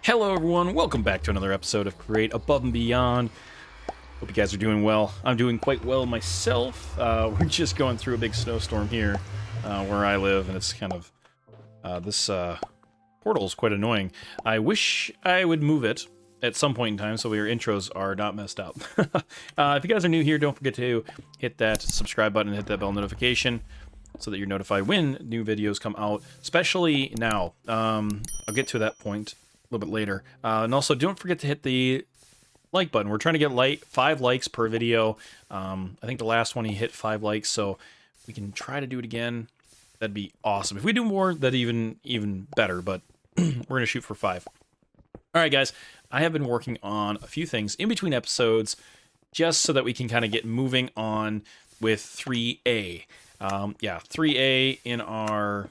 Hello everyone, welcome back to another episode of Create Above and Beyond. Hope you guys are doing well. I'm doing quite well myself. We're just going through a big snowstorm here where I live, and it's kind of... this portal is quite annoying. I wish I would move it at some point in time so your intros are not messed up. If you guys are new here, don't forget to hit that subscribe button and hit that bell notification so that you're notified when new videos come out, especially now. I'll get to that point a little bit later. And also, don't forget to hit the like button. We're trying to get 5 likes per video. I think the last one he hit 5 likes, so we can try to do it again. That'd be awesome. If we do more, that'd even better, but we're going to shoot for 5. All right, guys. I have been working on a few things in between episodes just so that we can kind of get moving on with 3A. 3A in our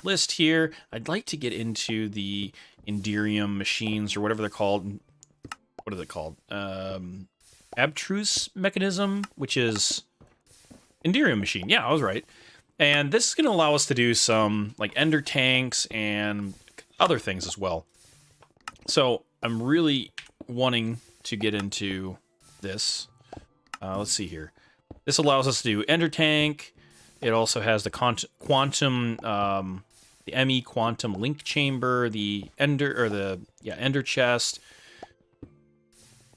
list here. I'd like to get into the Enderium machines, or whatever they're called. What are they called? Abstruse mechanism, which is Enderium machine. Yeah, I was right. And this is going to allow us to do some like ender tanks and other things as well. So I'm really wanting to get into this. Let's see here. This allows us to do ender tank. It also has the quantum, the ME quantum link chamber, the ender chest.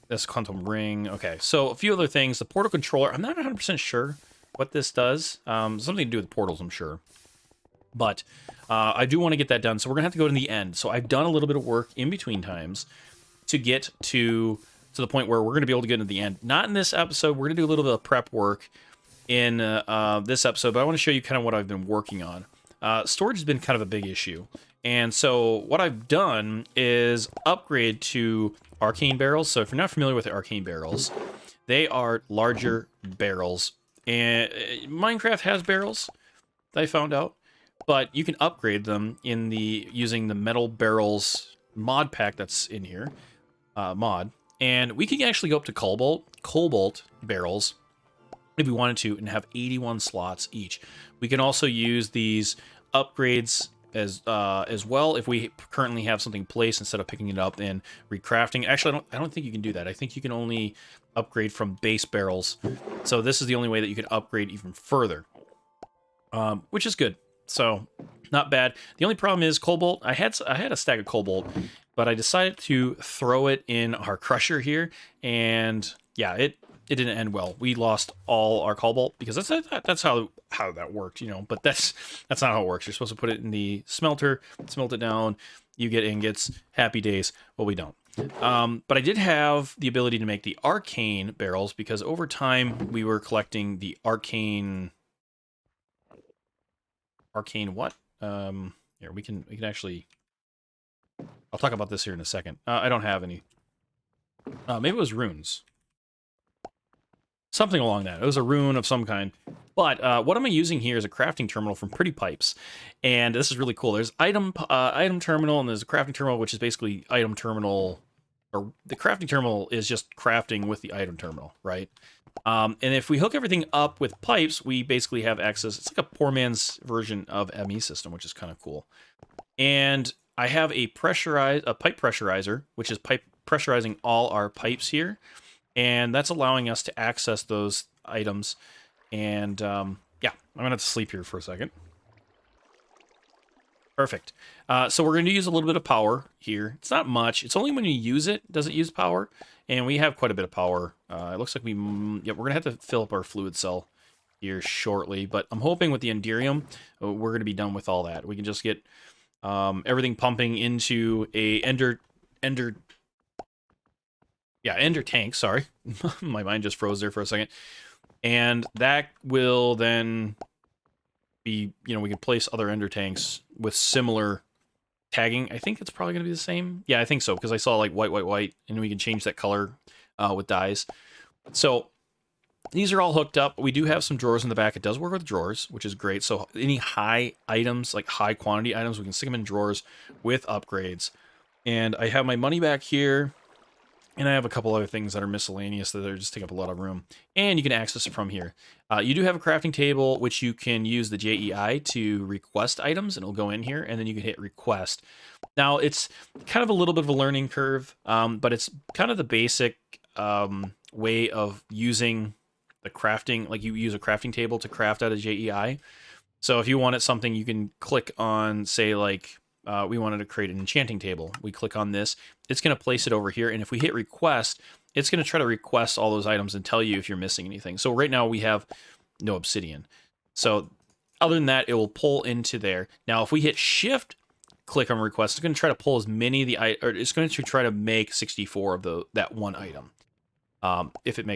This quantum ring. Okay, so a few other things. The portal controller. I'm not 100% sure what this does. Something to do with portals, I'm sure. But I do want to get that done, so we're gonna have to go to the end. So I've done a little bit of work in between times to get to the point where we're gonna be able to get into the end. Not in this episode. We're gonna do a little bit of prep work in this episode, but I want to show you kind of what I've been working on. Storage has been kind of a big issue, and so what I've done is upgrade to arcane barrels. So if you're not familiar with the arcane barrels, they are larger barrels, and Minecraft has barrels, I found out, but you can upgrade them using the metal barrels mod pack that's in here, and we can actually go up to cobalt barrels if we wanted to, and have 81 slots each. We can also use these upgrades as well if we currently have something placed instead of picking it up and recrafting. Actually, I don't think you can do that. I think you can only upgrade from base barrels. So this is the only way that you can upgrade even further, which is good. So not bad. The only problem is cobalt. I had a stack of cobalt, but I decided to throw it in our crusher here, and yeah, it didn't end well. We lost all our cobalt because that's how that worked, you know. But that's not how it works. You're supposed to put it in the smelter, smelt it down, you get ingots, happy days. Well, we don't. But I did have the ability to make the arcane barrels because over time we were collecting the arcane what? Here we can actually. I'll talk about this here in a second. I don't have any. Maybe it was runes. Something along that. It was a rune of some kind. But what I'm using here is a crafting terminal from Pretty Pipes. And this is really cool. There's item terminal, and there's a crafting terminal, which is basically item terminal. Or the crafting terminal is just crafting with the item terminal, right? And if we hook everything up with pipes, we basically have access. It's like a poor man's version of ME system, which is kind of cool. And I have a pipe pressurizer, which is pressurizing all our pipes here. And that's allowing us to access those items. And yeah, I'm gonna have to sleep here for a second. Perfect. So we're going to use a little bit of power here. It's not much. It's only when you use it does it use power, and we have quite a bit of power. It looks like we're going to have to fill up our fluid cell here shortly. But I'm hoping with the Enderium, we're going to be done with all that. We can just get everything pumping into a ender tank, sorry. My mind just froze there for a second. And that will then be, we can place other ender tanks with similar tagging. I think it's probably going to be the same. Yeah, I think so, because I saw like white, and we can change that color with dyes. So these are all hooked up. We do have some drawers in the back. It does work with drawers, which is great. So any high items, like high quantity items, we can stick them in drawers with upgrades. And I have my money back here. And I have a couple other things that are miscellaneous that are just taking up a lot of room. And you can access it from here. You do have a crafting table, which you can use the JEI to request items, and it'll go in here, and then you can hit request. Now, it's kind of a little bit of a learning curve, but it's kind of the basic way of using the crafting, like you use a crafting table to craft out of JEI. So if you wanted something, you can click on, say, like, we wanted to create an enchanting table. We click on this. It's going to place it over here. And if we hit request, it's going to try to request all those items and tell you if you're missing anything. So right now we have no obsidian. So other than that, it will pull into there. Now, if we hit shift, click on request, it's going to try to pull as many of the, or it's going to try to make 64 of that one item. If it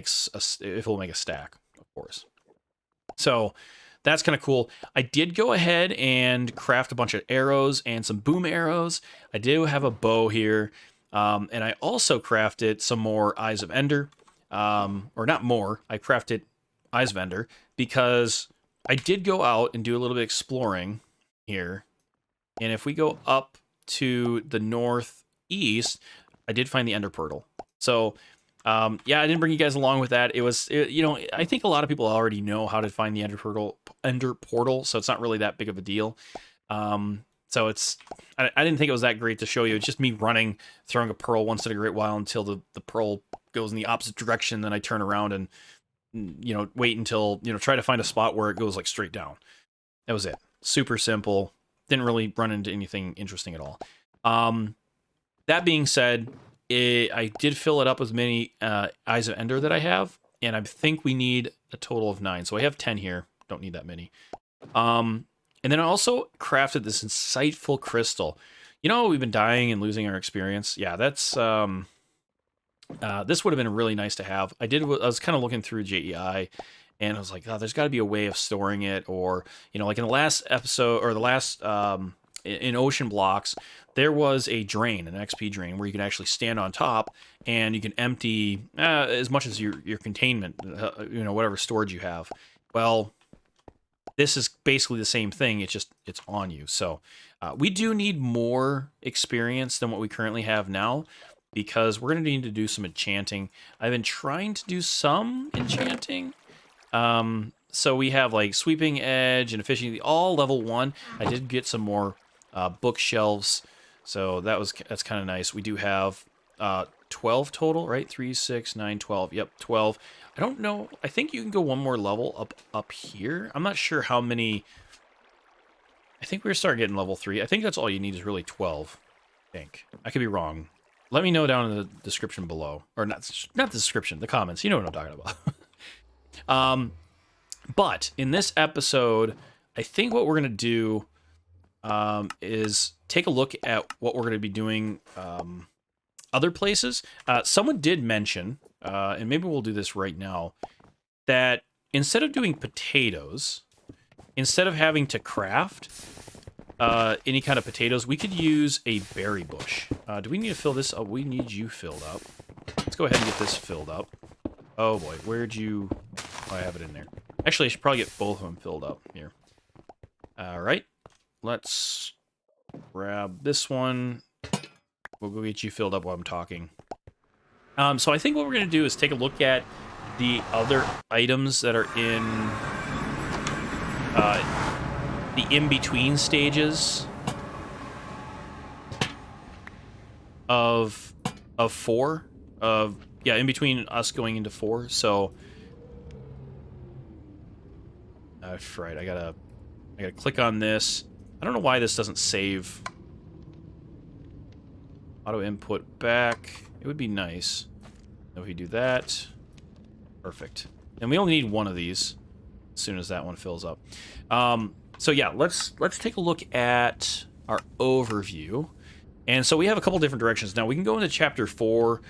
will make a stack, of course. So that's kind of cool. I did go ahead and craft a bunch of arrows and some boom arrows. I do have a bow here. And I also crafted some more Eyes of Ender. Or not more, I crafted Eyes of Ender because I did go out and do a little bit of exploring here. And if we go up to the northeast, I did find the Ender Portal. So yeah, I didn't bring you guys along with that. You know, I think a lot of people already know how to find the Ender Portal, so it's not really that big of a deal. So I didn't think it was that great to show you. It's just me running, throwing a pearl once in a great while until the pearl goes in the opposite direction. Then I turn around and, you know, wait until, you know, try to find a spot where it goes like straight down. That was it. Super simple. Didn't really run into anything interesting at all. That being said, I did fill it up with many Eyes of Ender that I have, and I think we need a total of 9. So I have 10 here. Don't need that many. And then I also crafted this insightful crystal. You know, we've been dying and losing our experience. Yeah, that's this would have been really nice to have. I was kind of looking through JEI, and I was like, oh, there's got to be a way of storing it, or, you know, like in the last episode or the last in Ocean Blocks, there was a drain, an XP drain, where you can actually stand on top and you can empty as much as your containment, you know, whatever storage you have. Well, this is basically the same thing. It's on you. So we do need more experience than what we currently have now, because we're going to need to do some enchanting. I've been trying to do some enchanting. So we have like Sweeping Edge and Efficiency, all level 1. I did get some more bookshelves, so that's kind of nice. We do have 12 total, right? 3, 6, 9, 12. Yep, 12. I don't know. I think you can go one more level up here. I'm not sure how many. I think we're starting getting level 3. I think that's all you need is really 12. I think. I could be wrong. Let me know down in the description below, or not the description, the comments. You know what I'm talking about. But in this episode, I think what we're gonna do is take a look at what we're gonna be doing other places. Someone did mention, and maybe we'll do this right now, that instead of doing potatoes, instead of having to craft any kind of potatoes, we could use a berry bush. Do we need to fill this up? We need you filled up. Let's go ahead and get this filled up. Oh boy, where'd you... Oh, I have it in there. Actually, I should probably get both of them filled up here. All right, let's grab this one. We'll go get you filled up while I'm talking. So I think what we're going to do is take a look at the other items that are in the in-between stages of 4. Yeah, in between us going into 4. So right, I gotta click on this. I don't know why this doesn't save. Auto input back. It would be nice if we do that. Perfect. And we only need one of these as soon as that one fills up. So yeah, let's take a look at our overview. And so we have a couple different directions. Now we can go into chapter 4,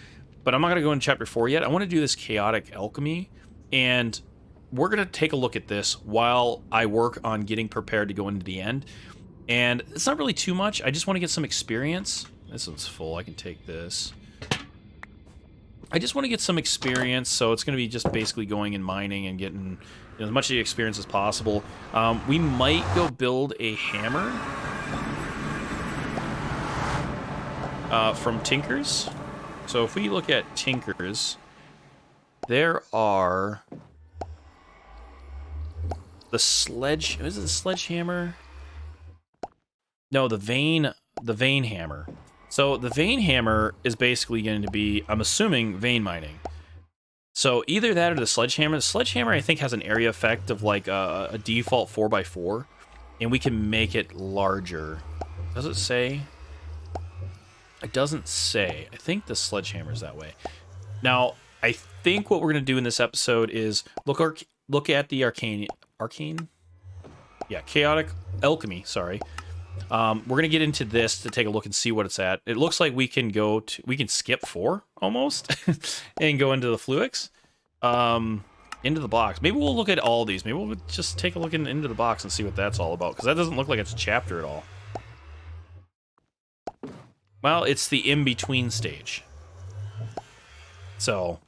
but I'm not going to go into chapter 4 yet. I want to do this chaotic alchemy, and we're going to take a look at this while I work on getting prepared to go into the end. And it's not really too much. I just want to get some experience. This one's full. I can take this. I just want to get some experience, so it's going to be just basically going and mining and getting, you know, as much of the experience as possible. We might go build a hammer from Tinkers. So if we look at Tinkers, there are the sledge... Is it the sledgehammer? No, the vein the vein hammer. So the vein hammer is basically going to be, I'm assuming, vein mining. So either that or the sledgehammer. The sledgehammer, I think, has an area effect of like a default 4x4, and we can make it larger. Does it say? It doesn't say. I think the sledgehammer is that way. Now, I think what we're going to do in this episode is look at the Arcane... Yeah, Chaotic Alchemy, sorry. We're going to get into this to take a look and see what it's at. It looks like we can skip 4, almost, and go into the Fluix, into the box. Maybe we'll look at all these. Maybe we'll just take a look into the box and see what that's all about, because that doesn't look like it's a chapter at all. Well, it's the in-between stage. So,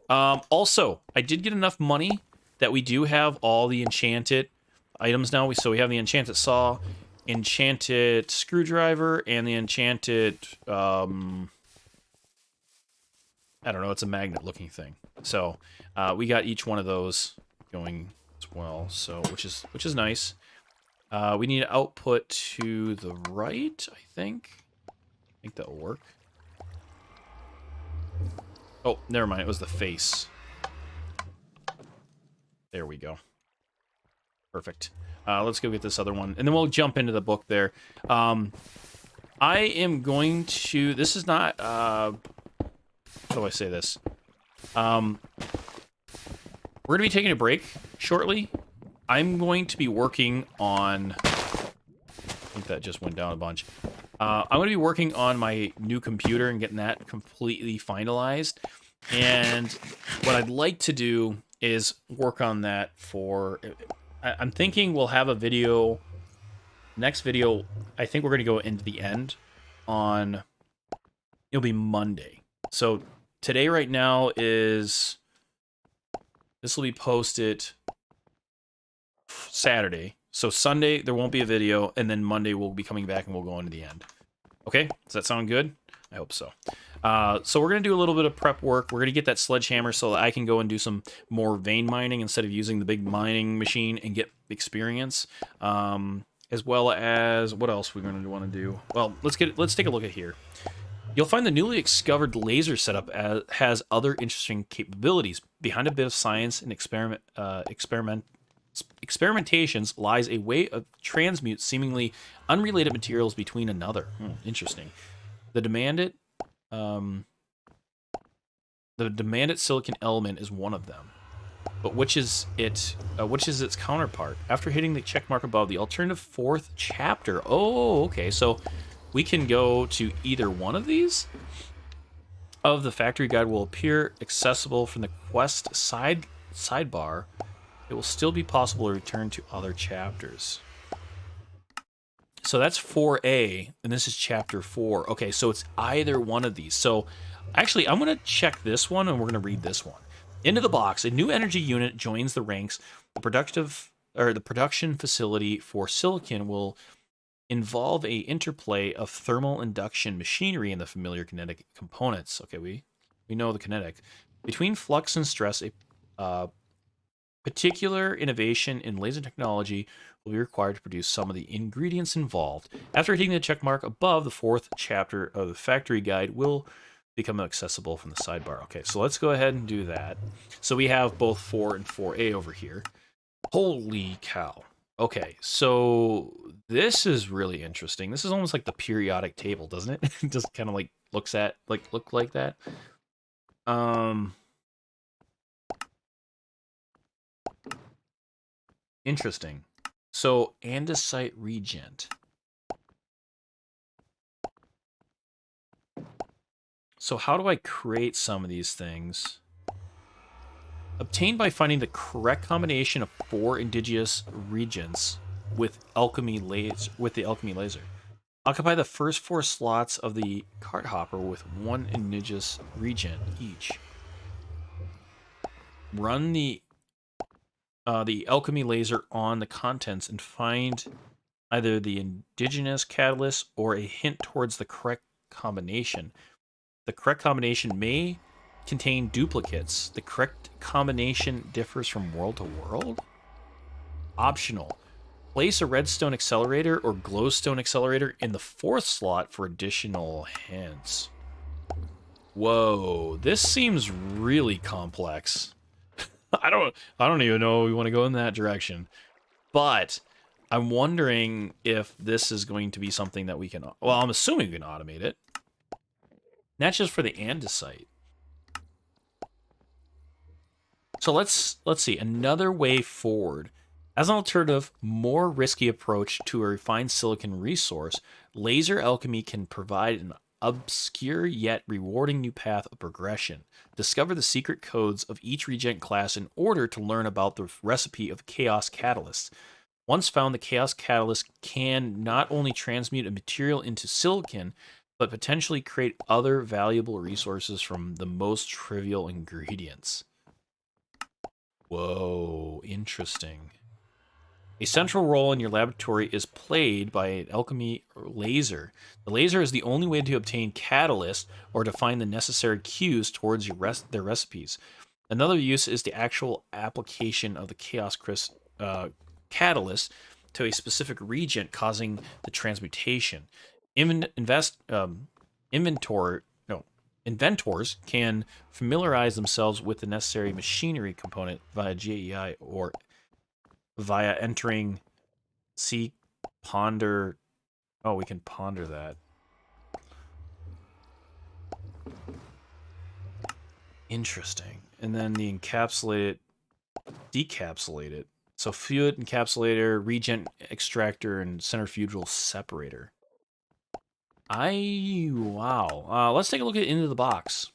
also, I did get enough money that we do have all the enchanted items now. So we have the enchanted saw, enchanted screwdriver, and the enchanted, I don't know, it's a magnet-looking thing. So, we got each one of those going as well, so which is nice. We need output to the right, I think. I think that'll work. Oh, never mind. It was the face. There we go. Perfect. Let's go get this other one, and then we'll jump into the book there. I am going to... This is not... how do I say this? We're going to be taking a break shortly. I'm going to be working on... I think that just went down a bunch. I'm going to be working on my new computer and getting that completely finalized. And what I'd like to do is work on that for... I'm thinking we'll have a video... Next video, I think we're going to go into the end on... It'll be Monday. So today right now is... This will be posted Saturday. So Sunday, there won't be a video, and then Monday we'll be coming back and we'll go into the end. Okay? Does that sound good? I hope so. So we're going to do a little bit of prep work. We're going to get that sledgehammer so that I can go and do some more vein mining instead of using the big mining machine and get experience. As well as, what else we're going to want to do? Well, let's take a look at here. You'll find the newly discovered laser setup has other interesting capabilities. Behind a bit of science and experimentations lies a way of transmute seemingly unrelated materials between another. Interesting. The demanded silicon element is one of them. But which is its counterpart? After hitting the check mark above, the alternative 4th chapter. Oh, okay. So we can go to either one of these. Of the factory guide will appear accessible from the quest sidebar. It will still be possible to return to other chapters. So that's 4A, and this is chapter 4. Okay, so it's either one of these. So actually, I'm going to check this one, and we're going to read this one. Into the box, a new energy unit joins the ranks. The production facility for silicon will involve a interplay of thermal induction machinery and the familiar kinetic components. Okay, we know the kinetic. Between flux and stress, a particular innovation in laser technology will be required to produce some of the ingredients involved. After hitting the check mark above, the 4th chapter of the factory guide will become accessible from the sidebar. Okay, so let's go ahead and do that. So we have both 4 and 4A over here. Holy cow. Okay, so this is really interesting. This is almost like the periodic table, doesn't it? It just kind of like look like that. Interesting. So andesite regent. So how do I create some of these things? Obtained by finding the correct combination of 4 indigenous regents with the alchemy laser. Occupy the first 4 slots of the cart hopper with 1 indigenous regent each. Run the alchemy laser on the contents and find either the indigenous catalyst or a hint towards the correct combination. The correct combination may contain duplicates. The correct combination differs from world to world. Optional. Place a redstone accelerator or glowstone accelerator in the 4th slot for additional hints. Whoa, this seems really complex. I don't even know we want to go in that direction. But I'm wondering if this is going to be something that we can, well, I'm assuming we can automate it. Not just for the andesite. So let's see, another way forward. As an alternative, more risky approach to a refined silicon resource, laser alchemy can provide an obscure yet rewarding new path of progression. Discover the secret codes of each regent class in order to learn about the recipe of chaos catalysts. Once found, the chaos catalyst can not only transmute a material into silicon, but potentially create other valuable resources from the most trivial ingredients. Whoa, interesting. A central role in your laboratory is played by an alchemy laser. The laser is the only way to obtain catalyst or to find the necessary cues towards their recipes. Another use is the actual application of the chaos catalyst to a specific regent, causing the transmutation. Inventors can familiarize themselves with the necessary machinery component via GEI or via entering see ponder. Oh, we can ponder that. Interesting. And then the decapsulate it. So fluid encapsulator, regent extractor, and centrifugal separator. Wow. Let's take a look at into the box.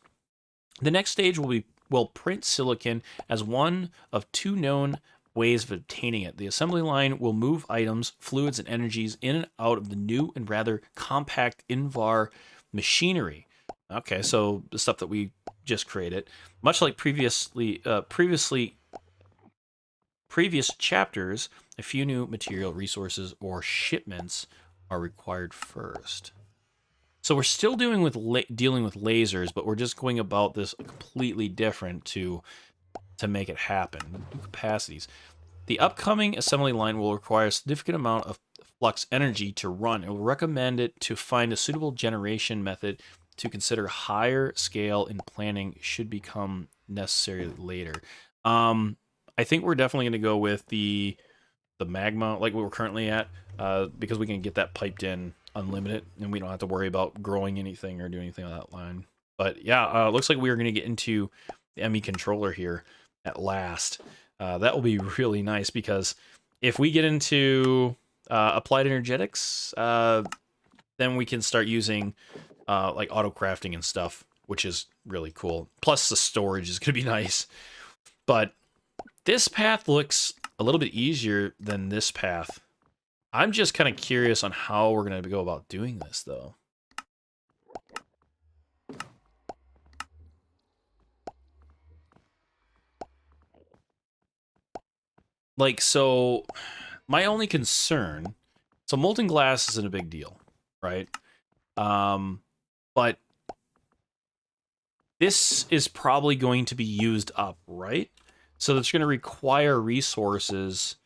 The next stage will print silicon as one of 2 known ways of obtaining it. The assembly line will move items, fluids, and energies in and out of the new and rather compact Invar machinery. Okay, so the stuff that we just created, much like previous chapters, a few new material resources or shipments are required first. So we're still dealing with lasers, but we're just going about this completely different to make it happen. New capacities. The upcoming assembly line will require a significant amount of flux energy to run. It will recommend it to find a suitable generation method to consider. Higher scale in planning should become necessary later. I think we're definitely going to go with the magma, like what we're currently at, because we can get that piped in unlimited, and we don't have to worry about growing anything or doing anything on that line. But yeah, looks like we are going to get into the ME controller here at last. That will be really nice, because if we get into applied energetics, then we can start using like auto crafting and stuff, which is really cool. Plus the storage is going to be nice. But this path looks a little bit easier than this path. I'm just kind of curious on how we're going to go about doing this, though. Like, so my only concern, so Molten Glass isn't a big deal, right? But this is probably going to be used up, right? So that's going to require resources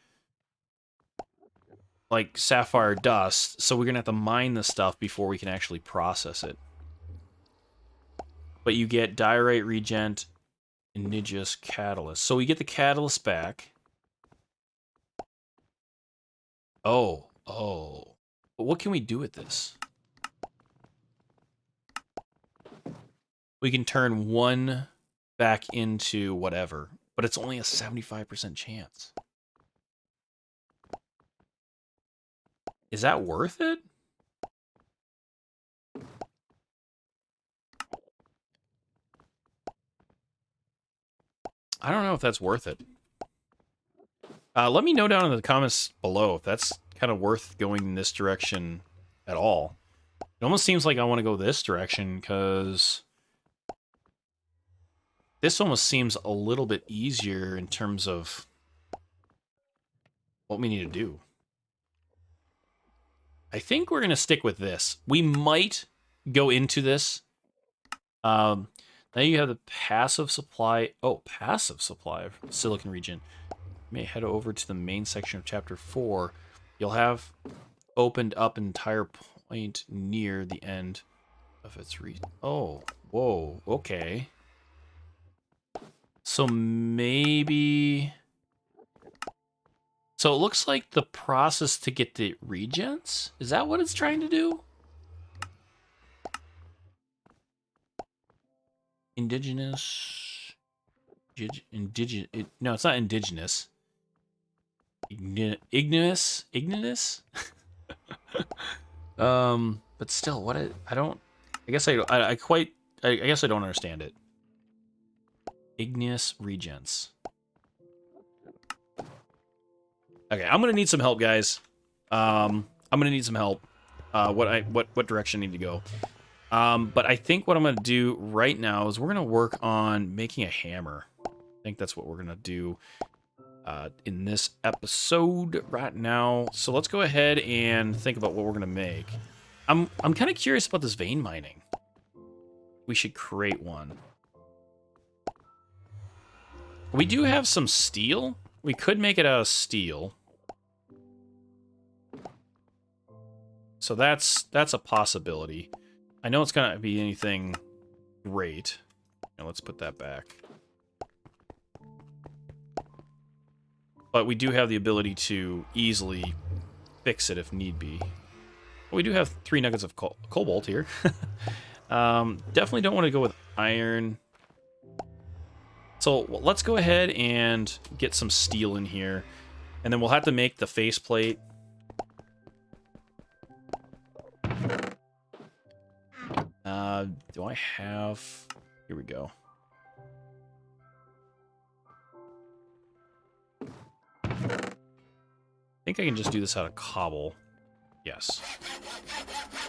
like sapphire dust, so we're going to have to mine the stuff before we can actually process it. But you get diorite regent, indigenous catalyst. So we get the catalyst back. Oh. But what can we do with this? We can turn 1 back into whatever, but it's only a 75% chance. Is that worth it? I don't know if that's worth it. Let me know down in the comments below if that's kind of worth going in this direction at all. It almost seems like I want to go this direction, because this almost seems a little bit easier in terms of what we need to do. I think we're going to stick with this. We might go into this. Now you have the passive supply. Oh, passive supply of silicon region. You may head over to the main section of chapter 4 You'll have opened up an entire point near the end of its Oh, whoa, okay. So maybe... So it looks like the process to get the regens? Is that what it's trying to do? Indigenous... No, it's not indigenous. Igneous? But still, I don't... I guess I guess I don't understand it. Igneous regens. Okay, I'm gonna need some help, guys. I'm gonna need some help. What direction I need to go. But I think what I'm gonna do right now is we're gonna work on making a hammer. I think that's what we're gonna do in this episode right now. So let's go ahead and think about what we're gonna make. I'm kind of curious about this vein mining. We should create one. We do have some steel. We could make it out of steel. So that's a possibility. I know it's gonna be anything great. Now let's put that back. But we do have the ability to easily fix it if need be. Well, we do have 3 nuggets of cobalt here. Definitely don't want to go with iron. So let's go ahead and get some steel in here. And then we'll have to make the faceplate. Do I have... Here we go. I think I can just do this out of cobble. Yes.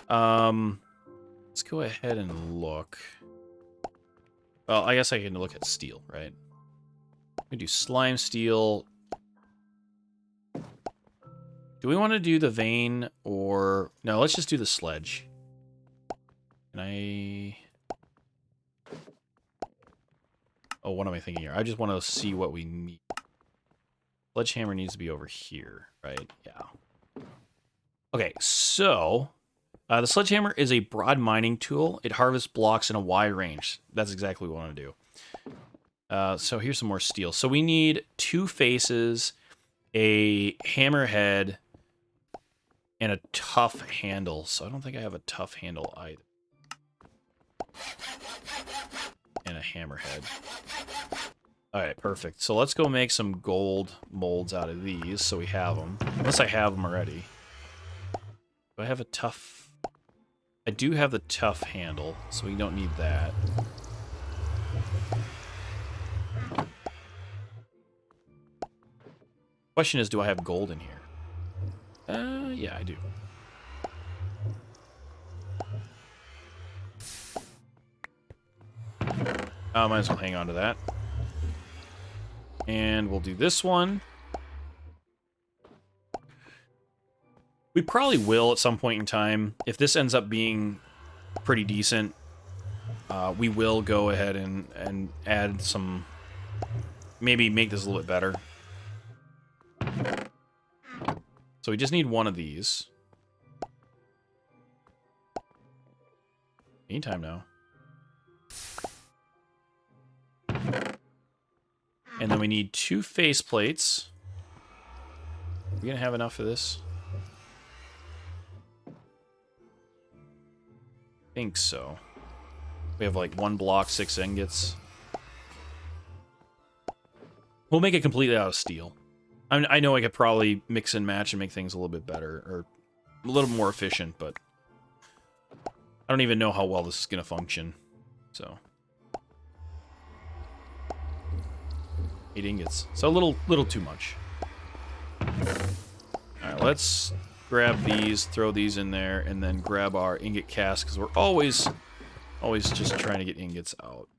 Let's go ahead and look. Well, I guess I can look at steel, right? We do slime steel. Do we want to do the vein or... No, let's just do the sledge. Can I... Oh, what am I thinking here? I just want to see what we need. Sledgehammer needs to be over here, right? Yeah. Okay, so... the sledgehammer is a broad mining tool. It harvests blocks in a wide range. That's exactly what we want to do. So here's some more steel. So we need 2 faces, a hammerhead, and a tough handle. So I don't think I have a tough handle either. And a hammerhead. Alright, perfect. So let's go make some gold molds out of these so we have them. Unless I have them already. Do I have a tough... I do have the tough handle, so we don't need that. Question is, do I have gold in here? Yeah, I do. I might as well hang on to that. And we'll do this one. We probably will at some point in time. If this ends up being pretty decent, we will go ahead and add some... Maybe make this a little bit better. So we just need one of these. Anytime now. And then we need 2 face plates. Are we gonna have enough for this? Think so. We have like 1 block, 6 ingots. We'll make it completely out of steel. I know I could probably mix and match and make things a little bit better, or a little more efficient, but I don't even know how well this is going to function. So 8 ingots. So a little too much. Alright, let's grab these, throw these in there, and then grab our ingot cast, because we're always just trying to get ingots out.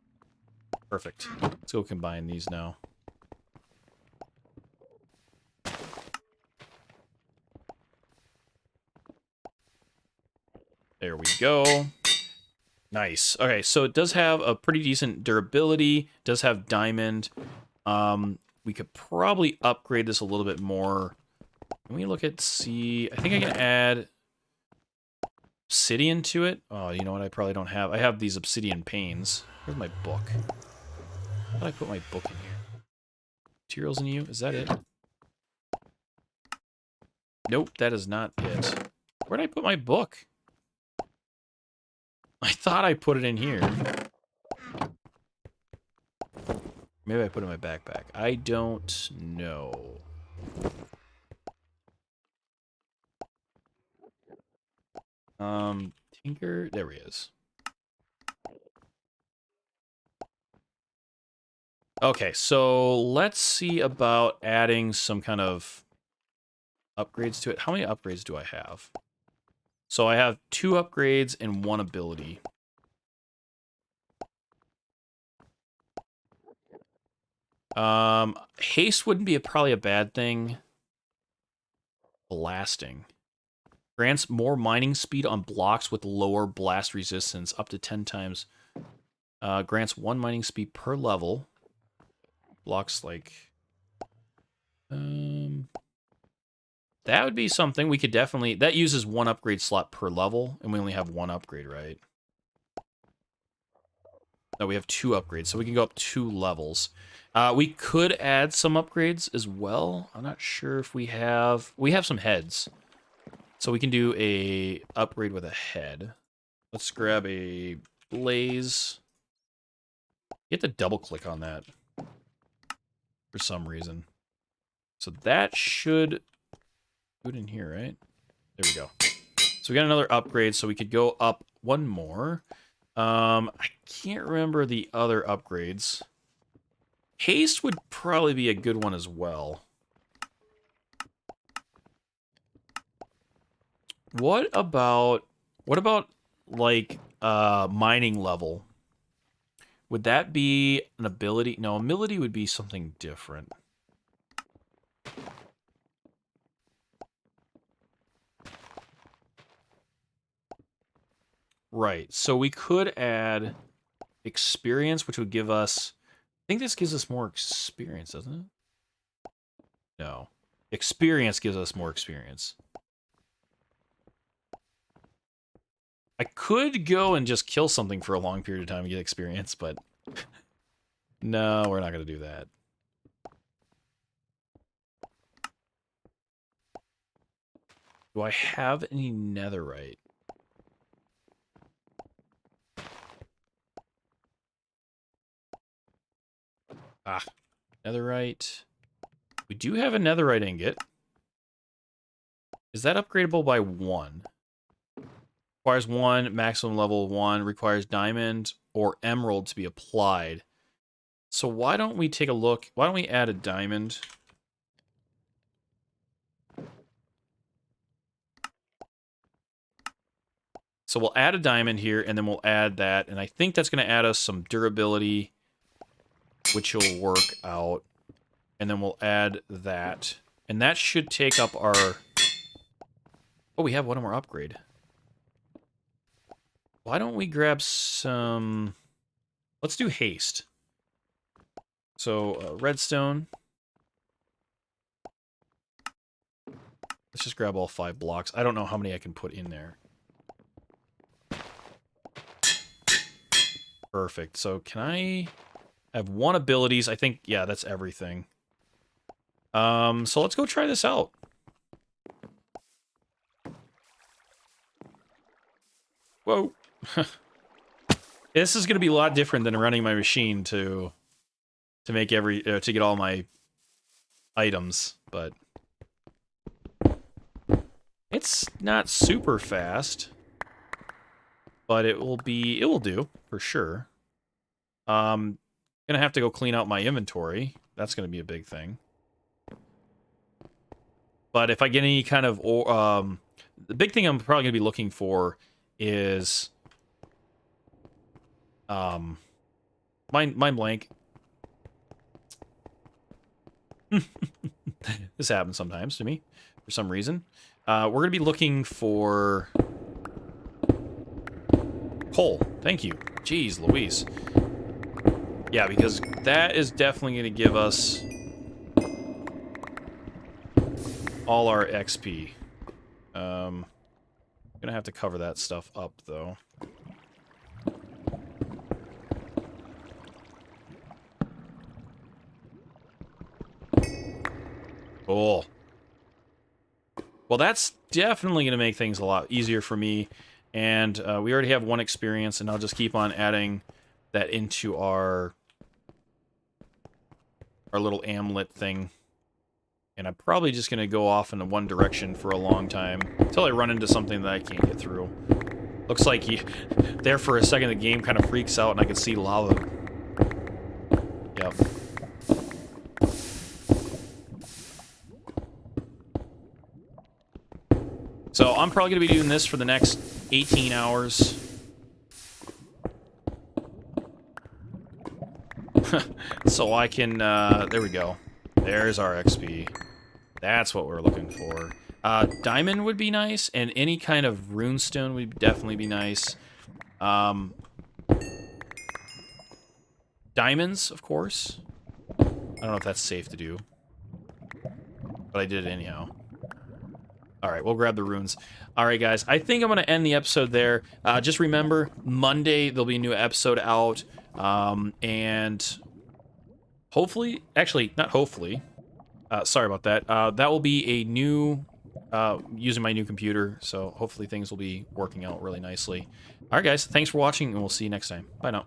Perfect. Let's go combine these now. There we go. Nice. Okay, so it does have a pretty decent durability. It does have diamond. We could probably upgrade this a little bit more. Can we look at C? I think I can add obsidian to it. Oh, you know what? I probably don't have. I have these obsidian panes. Where's my book? How did I put my book in here? Materials in you? Is that it? Nope, that is not it. Where did I put my book? I thought I put it in here. Maybe I put it in my backpack. I don't know. Tinker, there he is. Okay, so let's see about adding some kind of upgrades to it. How many upgrades do I have? So I have 2 upgrades and 1 ability. Haste wouldn't be probably a bad thing. Blasting. Grants more mining speed on blocks with lower blast resistance, up to 10 times. Grants 1 mining speed per level. Blocks like... that would be something we could definitely... That uses 1 upgrade slot per level, and we only have 1 upgrade, right? No, we have 2 upgrades, so we can go up 2 levels. We could add some upgrades as well. I'm not sure if we have... We have some heads. So we can do a upgrade with a head. Let's grab a blaze. You have to double click on that for some reason. So that should do it in here, right? There we go. So we got another upgrade, so we could go up 1 more. I can't remember the other upgrades. Haste would probably be a good one as well. What about like mining level? Would that be an ability? No, ability would be something different. Right. So we could add experience, which would give us... I think this gives us more experience, doesn't it? No. Experience gives us more experience. I could go and just kill something for a long period of time and get experience, but... no, we're not going to do that. Do I have any netherite? Ah, netherite. We do have a netherite ingot. Is that upgradable by 1? Requires 1, maximum level 1, requires diamond or emerald to be applied. So why don't we take a look? Why don't we add a diamond? So we'll add a diamond here, and then we'll add that. And I think that's going to add us some durability, which will work out. And then we'll add that. And that should take up our... Oh, we have one more upgrade. Why don't we grab some... Let's do haste. So, redstone. Let's just grab all 5 blocks. I don't know how many I can put in there. Perfect. So, can I have 1 abilities? I think, yeah, that's everything. So let's go try this out. Whoa. This is going to be a lot different than running my machine to make to get all my items, but it's not super fast, but it will do for sure. Gonna have to go clean out my inventory. That's gonna be a big thing. But if I get any kind of the big thing I'm probably gonna be looking for is mind blank. This happens sometimes to me for some reason. We're gonna be looking for coal. Thank you. Jeez Louise. Yeah, because that is definitely gonna give us all our XP. Gonna have to cover that stuff up, though. Cool. Well, that's definitely gonna make things a lot easier for me. And we already have 1 experience, and I'll just keep on adding that into our little amulet thing. And I'm probably just going to go off in one direction for a long time until I run into something that I can't get through. Looks like there for a second the game kind of freaks out and I can see lava. Yep. So I'm probably going to be doing this for the next 18 hours. So I can, there we go. There's our XP. That's what we're looking for. Diamond would be nice, and any kind of runestone would definitely be nice. Diamonds, of course. I don't know if that's safe to do, but I did it anyhow. Alright, we'll grab the runes. Alright, guys, I think I'm going to end the episode there. Just remember, Monday there'll be a new episode out, and hopefully, actually, not hopefully, sorry about that. That will be a new, using my new computer, so hopefully things will be working out really nicely. Alright, guys, thanks for watching, and we'll see you next time. Bye now.